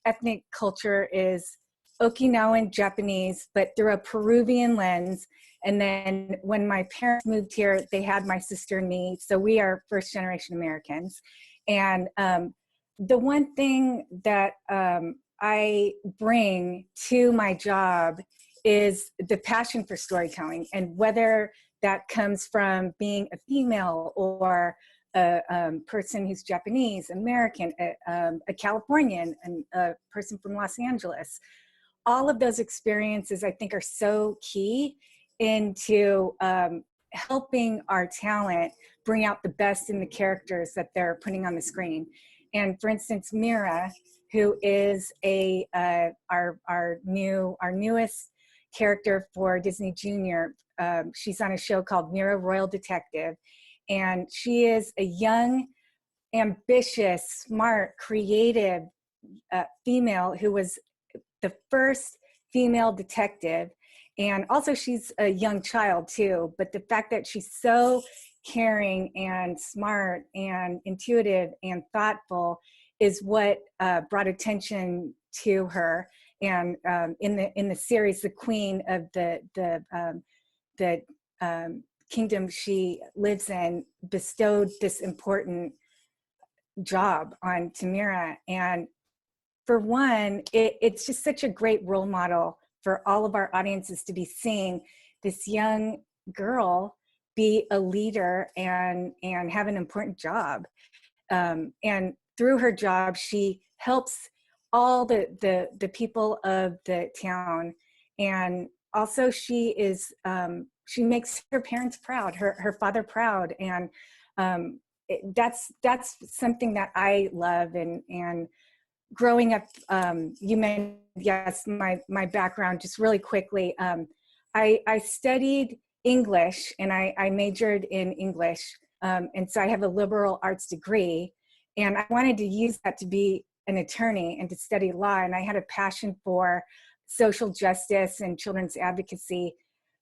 ethnic culture is Okinawan Japanese, but through a Peruvian lens. And then when my parents moved here, they had my sister and me. So we are first generation Americans. And the one thing that I bring to my job is the passion for storytelling. And whether that comes from being a female or a person who's Japanese, American, a Californian, and a person from Los Angeles, all of those experiences I think are so key into helping our talent bring out the best in the characters that they're putting on the screen. And for instance, Mira, who is our newest character for Disney Junior, she's on a show called Mira Royal Detective, and she is a young, ambitious, smart, creative female who was the first female detective. And also she's a young child too, but the fact that she's so caring and smart and intuitive and thoughtful is what brought attention to her. And in the series, the queen of the kingdom she lives in bestowed this important job on Tamira. And for one, it's just such a great role model for all of our audiences to be seeing this young girl be a leader and have an important job. And through her job, she helps all the people of the town. And also she makes her parents proud, her father proud. And that's something that I love. And growing up, you mentioned, yes, my background, just really quickly. I studied English, and I majored in English. And so I have a liberal arts degree, and I wanted to use that to be an attorney and to study law. And I had a passion for social justice and children's advocacy.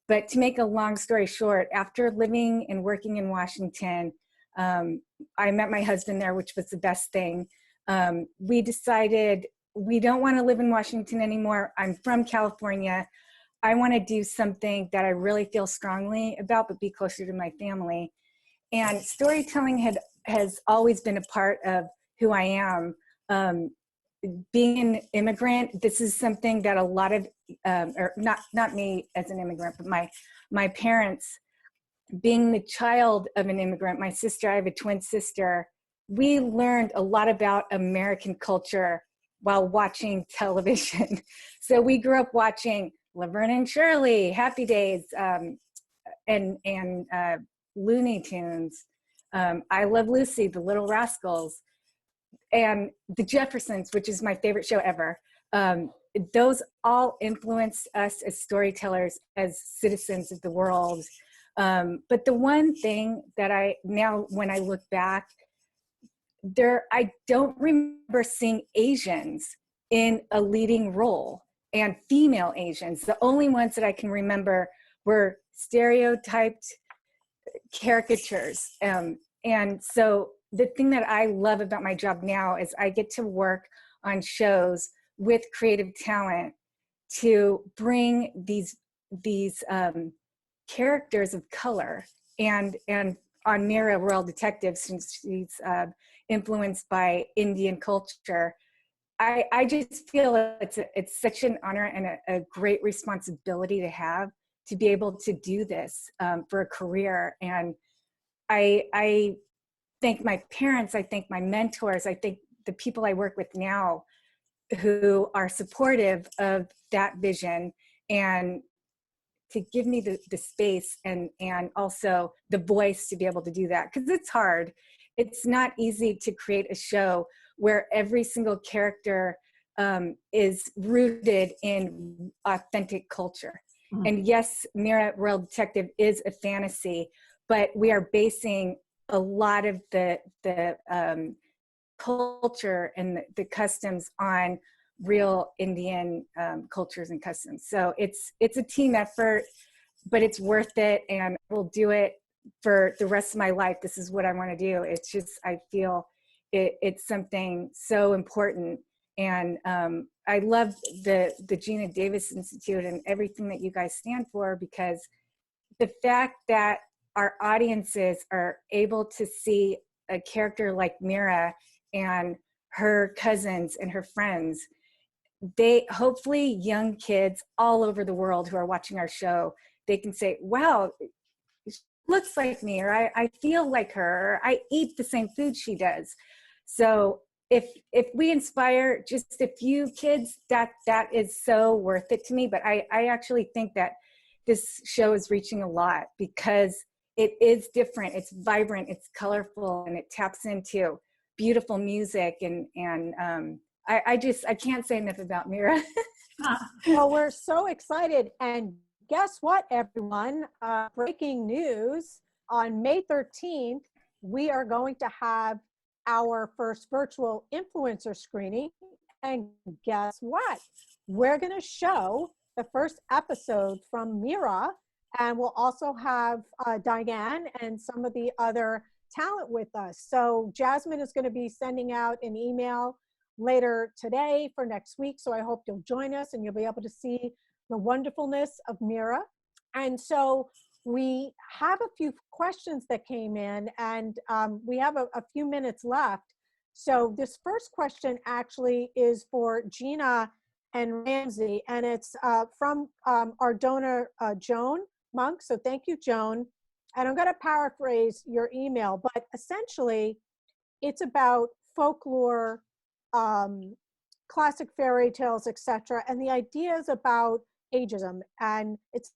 But to make a long story short, after living and working in Washington, I met my husband there, which was the best thing. We decided we don't want to live in Washington anymore. I'm from California. I want to do something that I really feel strongly about, but be closer to my family. And storytelling has always been a part of who I am. Being an immigrant, this is something that a lot of, or not me as an immigrant, but my parents, being the child of an immigrant, my sister, I have a twin sister, we learned a lot about American culture while watching television. So we grew up watching Laverne and Shirley, Happy Days, and Looney Tunes, I Love Lucy, The Little Rascals, and The Jeffersons, which is my favorite show ever. Those all influenced us as storytellers, as citizens of the world. But the one thing that now when I look back, I don't remember seeing Asians in a leading role, and female Asians. The only ones that I can remember were stereotyped caricatures. And so the thing that I love about my job now is I get to work on shows with creative talent to bring these characters of color, and on Mira, Royal Detective, since she's influenced by Indian culture, I just feel it's such an honor and a great responsibility to have, to be able to do this for a career. And I thank my parents, I thank my mentors, I thank the people I work with now who are supportive of that vision, and to give me the space and also the voice to be able to do that. Because it's hard. It's not easy to create a show where every single character is rooted in authentic culture. Mm-hmm. And yes, Mira, Royal Detective is a fantasy, but we are basing a lot of the culture and the customs on real Indian cultures and customs. So it's a team effort, but it's worth it, and we'll do it for the rest of my life. This is what I want to do. It's just, I feel it's something so important. And I love the Geena Davis Institute and everything that you guys stand for, because the fact that our audiences are able to see a character like Mira and her cousins and her friends, they hopefully young kids all over the world who are watching our show, they can say, wow, she looks like me, or I feel like her, or I eat the same food she does. So if we inspire just a few kids, that is so worth it to me. But I actually think that this show is reaching a lot, because it is different, it's vibrant, it's colorful, and it taps into beautiful music. And I can't say enough about Mira. Well, we're so excited. And guess what, everyone? Breaking news, on May 13th, we are going to have our first virtual influencer screening. And guess what? We're going to show the first episode from Mira, and we'll also have Diane and some of the other talent with us. So Jasmine is going to be sending out an email later today for next week. So I hope you'll join us and you'll be able to see the wonderfulness of Mira. And so we have a few questions that came in, and we have a few minutes left. So this first question actually is for Geena and Ramsey, and it's from our donor, Joan Monk. So thank you, Joan. And I'm going to paraphrase your email, but essentially it's about folklore, classic fairy tales, etc., and the ideas about ageism, and it's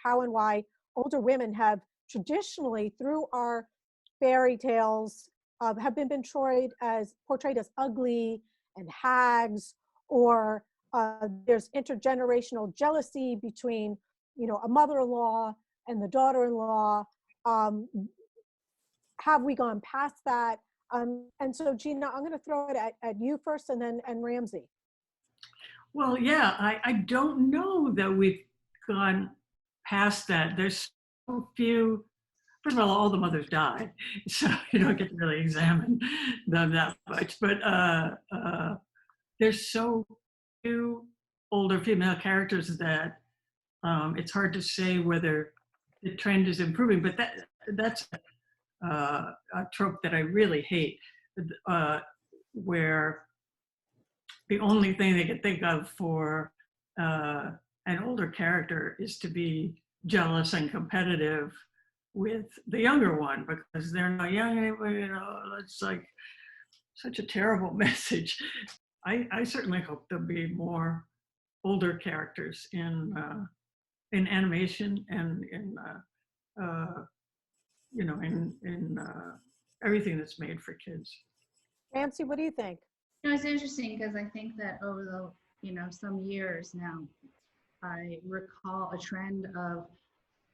how and why older women have traditionally, through our fairy tales, have been portrayed as ugly and hags, or there's intergenerational jealousy between, a mother-in-law and the daughter-in-law. Have we gone past that? And so, Geena, I'm going to throw it at you first, and then Ramsey. Well, yeah, I don't know that we've gone past that. There's so few. First of all the mothers died, so you don't get to really examine them that much. But there's so few older female characters that it's hard to say whether the trend is improving. But that's a trope that I really hate, where the only thing they can think of for an older character is to be jealous and competitive with the younger one because they're not young anymore. It's like such a terrible message. I certainly hope there'll be more older characters in animation and in everything that's made for kids. Ramsey, what do you think? It's interesting because I think that over the, some years now, I recall a trend of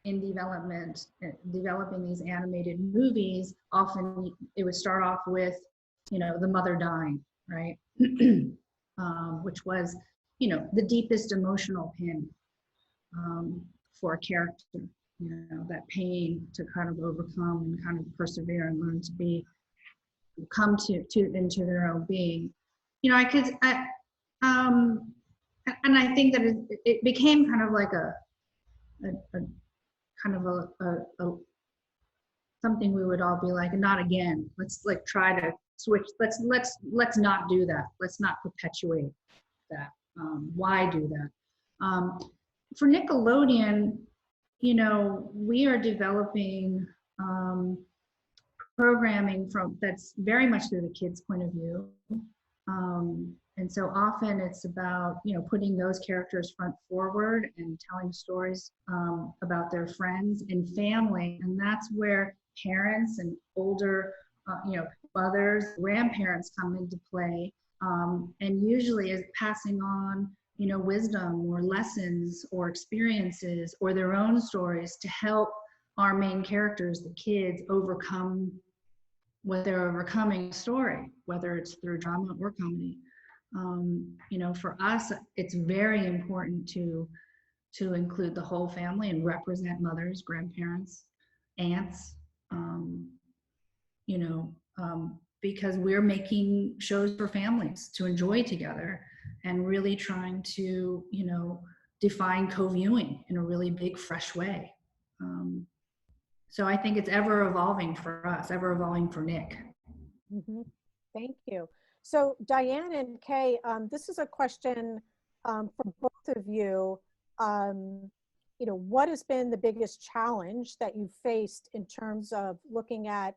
in developing these animated movies. Often it would start off with, the mother dying, right? Which was, the deepest emotional pin for a character, that pain to kind of overcome and kind of persevere and learn to come into their own being. And I think that it became kind of like a something we would all be like, not again. Let's like try to switch. Let's not do that. Let's not perpetuate that. Why do that? For Nickelodeon, we are developing programming that's very much through the kids' point of view. And so often it's about, putting those characters front forward and telling stories about their friends and family. And that's where parents and older, mothers, grandparents come into play. And usually is passing on, wisdom or lessons or experiences or their own stories to help our main characters, the kids, overcome what they're overcoming story, whether it's through drama or comedy. For us, it's very important to include the whole family and represent mothers, grandparents, aunts, because we're making shows for families to enjoy together and really trying to, define co-viewing in a really big, fresh way. So I think it's ever evolving for us, ever evolving for Nick. Mm-hmm. Thank you. So Diane and Kay, this is a question for both of you. What has been the biggest challenge that you've faced in terms of looking at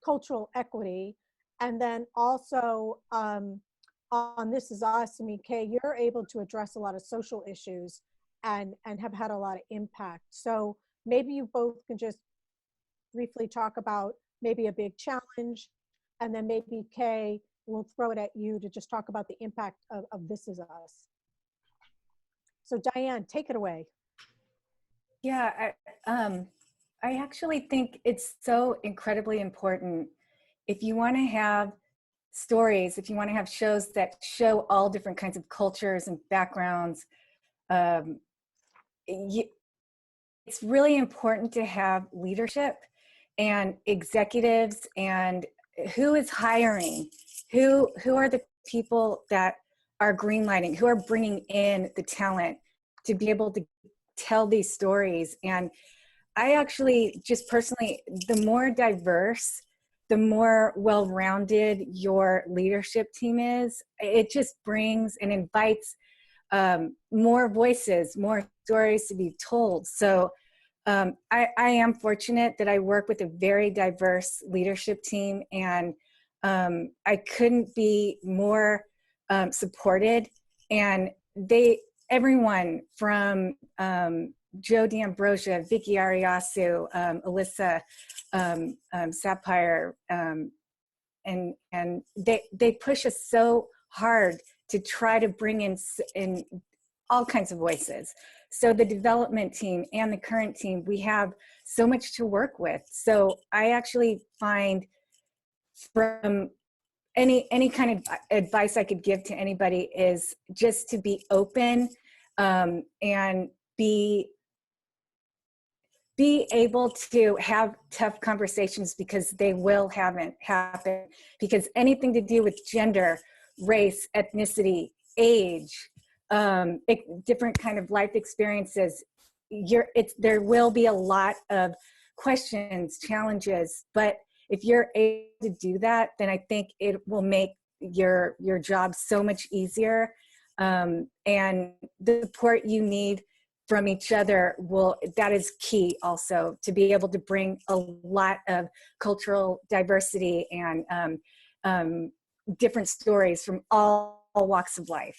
cultural equity? And then also on This Is Us, Kay, you're able to address a lot of social issues and have had a lot of impact. So maybe you both can just briefly talk about maybe a big challenge, and then maybe Kay, we'll throw it at you to just talk about the impact of This Is Us. So Diane, take it away. Yeah, I actually think it's so incredibly important. If you want to have stories, if you want to have shows that show all different kinds of cultures and backgrounds, it's really important to have leadership and executives and who is hiring, who are the people that are greenlighting, who are bringing in the talent to be able to tell these stories. And I actually just personally, the more diverse, the more well-rounded your leadership team is, it just brings and invites more voices, more stories to be told. So I am fortunate that I work with a very diverse leadership team, and I couldn't be more supported. And everyone from Joe D'Ambrosia, Vicky Ariasu, Alyssa Sapphire, and they push us so hard to try to bring in all kinds of voices. So the development team and the current team, we have so much to work with. So I actually find, from any kind of advice I could give to anybody, is just to be open and be able to have tough conversations, because they will happen, because anything to do with gender, race, ethnicity, age, different kind of life experiences, there will be a lot of questions, challenges, but if you're able to do that, then I think it will make your job so much easier, and the support you need from each other that is key also, to be able to bring a lot of cultural diversity and different stories from all walks of life.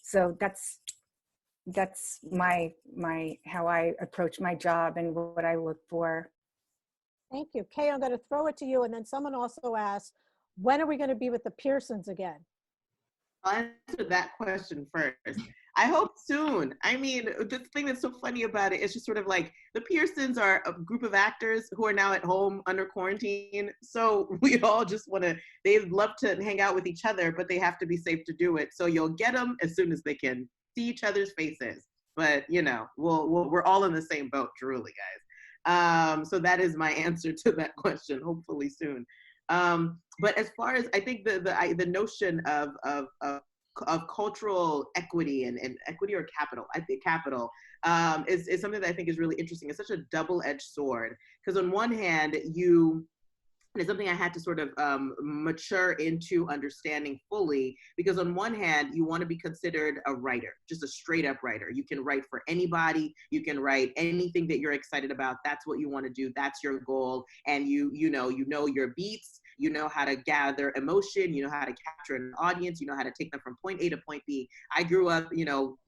So that's my how I approach my job and what I look for. Thank you. Kay, I'm going to throw it to you. And then someone also asked, when are we going to be with the Pearsons again? I'll answer that question first. I hope soon. I mean, the thing that's so funny about it is just sort of like, the Pearsons are a group of actors who are now at home under quarantine. So we all just want to, they love to hang out with each other, but they have to be safe to do it. So you'll get them as soon as they can see each other's faces. But, you know, we're all in the same boat, truly, guys. So that is my answer to that question, hopefully soon. But as far as, I think the notion of cultural equity and equity or capital, I think capital, is something that I think is really interesting. It's such a double-edged sword, because on one hand, and it's something I had to sort of mature into understanding fully, because on one hand, you want to be considered a writer, just a straight up writer. You can write for anybody. You can write anything that you're excited about. That's what you want to do. That's your goal. And you know your beats. You know how to gather emotion. You know how to capture an audience. You know how to take them from point A to point B. I grew up,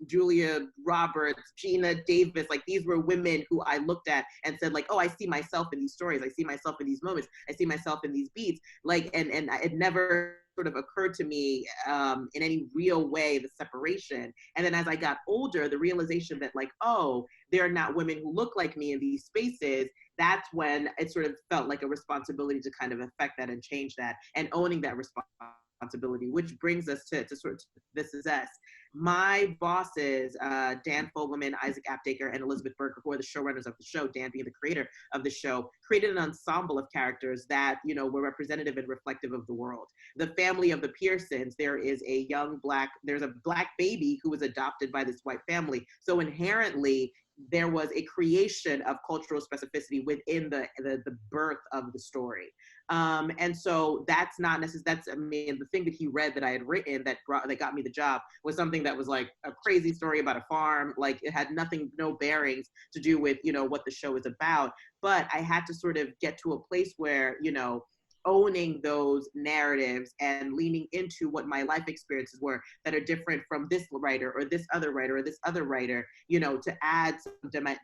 Julia Roberts, Geena Davis, like these were women who I looked at and said like, oh, I see myself in these stories. I see myself in these moments. I see myself in these beats. Like, and it never sort of occurred to me in any real way, the separation. And then as I got older, the realization that like, oh, there are not women who look like me in these spaces. That's when it sort of felt like a responsibility to kind of affect that and change that, and owning that responsibility, which brings us to sort of This Is Us. My bosses, Dan Fogelman, Isaac Aptaker, and Elizabeth Berger, who are the showrunners of the show, Dan being the creator of the show, created an ensemble of characters that, were representative and reflective of the world. The family of the Pearsons, there's a black baby who was adopted by this white family. So inherently, there was a creation of cultural specificity within the birth of the story. And so that's not necessarily, the thing that he read that I had written that got me the job was something that was like a crazy story about a farm. Like it had no bearings to do with, what the show is about. But I had to sort of get to a place where, owning those narratives and leaning into what my life experiences were that are different from this writer or this other writer or this other writer, to add some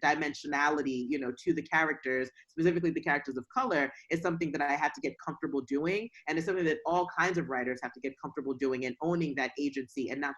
dimensionality, to the characters, specifically the characters of color, is something that I had to get comfortable doing. And it's something that all kinds of writers have to get comfortable doing, and owning that agency and not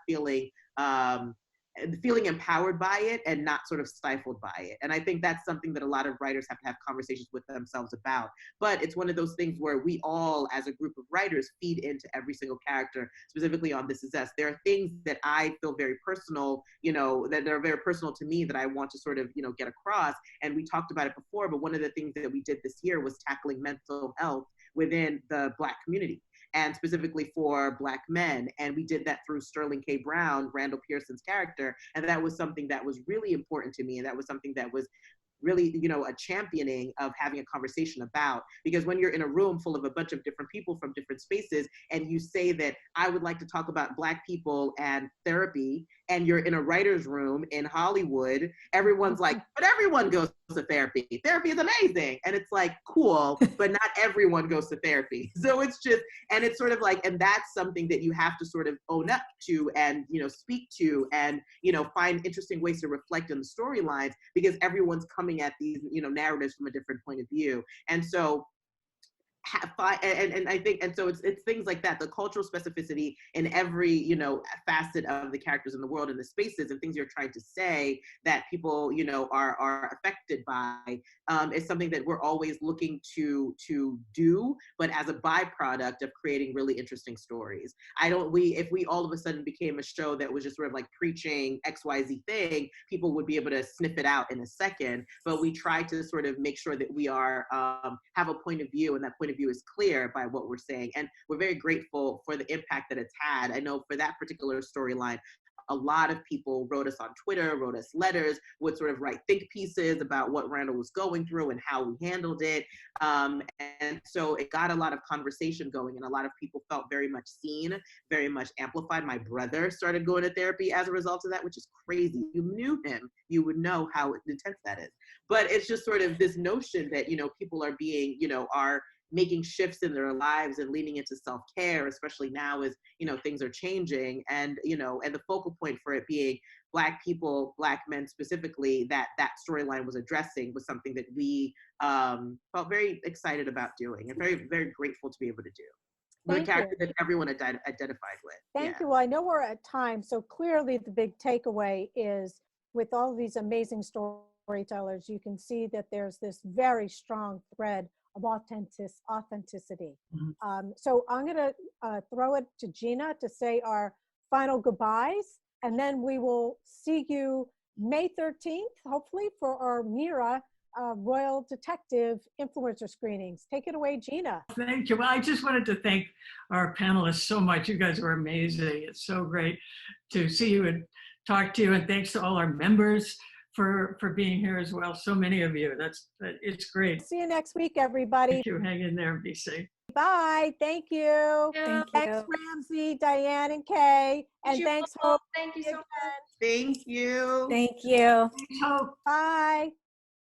feeling empowered by it and not sort of stifled by it. And I think that's something that a lot of writers have to have conversations with themselves about. But it's one of those things where we all, as a group of writers, feed into every single character, specifically on This Is Us. There are things that I feel very personal, that are very personal to me that I want to sort of, get across. And we talked about it before, but one of the things that we did this year was tackling mental health within the Black community, and specifically for Black men. And we did that through Sterling K. Brown, Randall Pearson's character. And that was something that was really important to me. And that was something that was really, you know, a championing of having a conversation about, because when you're in a room full of a bunch of different people from different spaces and you say that I would like to talk about Black people and therapy, and you're in a writer's room in Hollywood, everyone's like, but everyone goes to therapy. Therapy is amazing. And it's like, cool, but not everyone goes to therapy. So it's just, and it's sort of like, and that's something that you have to sort of own up to and, you know, speak to and, you know, find interesting ways to reflect on the storylines, because everyone's coming at these, you know, narratives from a different point of view. And so and I think, and so it's things like that, the cultural specificity in every, you know, facet of the characters in the world and the spaces and things you're trying to say that people, you know, are affected by, is something that we're always looking to do, but as a byproduct of creating really interesting stories. If we all of a sudden became a show that was just sort of like preaching XYZ thing, people would be able to sniff it out in a second, but we try to sort of make sure that we are, have a point of view, and that point of view is clear by what we're saying. And we're very grateful for the impact that it's had. I know for that particular storyline, a lot of people wrote us on Twitter, wrote us letters, would sort of write think pieces about what Randall was going through and how we handled it. And so it got a lot of conversation going, and a lot of people felt very much seen, very much amplified. My brother started going to therapy as a result of that, which is crazy. You knew him, you would know how intense that is. But it's just sort of this notion that, you know, people are being, you know, are making shifts in their lives and leaning into self-care, especially now as, you know, things are changing, and, you know, and the focal point for it being Black people, Black men specifically, that storyline was addressing, was something that we felt very excited about doing and very, very grateful to be able to do. The character that everyone identified with. Thank you. Well, I know we're at time, so clearly the big takeaway is with all of these amazing storytellers, you can see that there's this very strong thread of authenticity. Mm-hmm. So I'm going to throw it to Geena to say our final goodbyes, and then we will see you May 13th, hopefully, for our Mira Royal Detective influencer screenings. Take it away, Geena. Thank you. Well, I just wanted to thank our panelists so much. You guys were amazing. It's so great to see you and talk to you. And thanks to all our members for being here as well. So many of you. It's great. See you next week, everybody. Thank you. Hang in there and be safe. Bye. Thank you. Thank you. Thanks, Ramsey, Diane, and Kay. And thanks, Hope. Thank you so much. Thank you. Thank you. Thanks, Hope. Bye.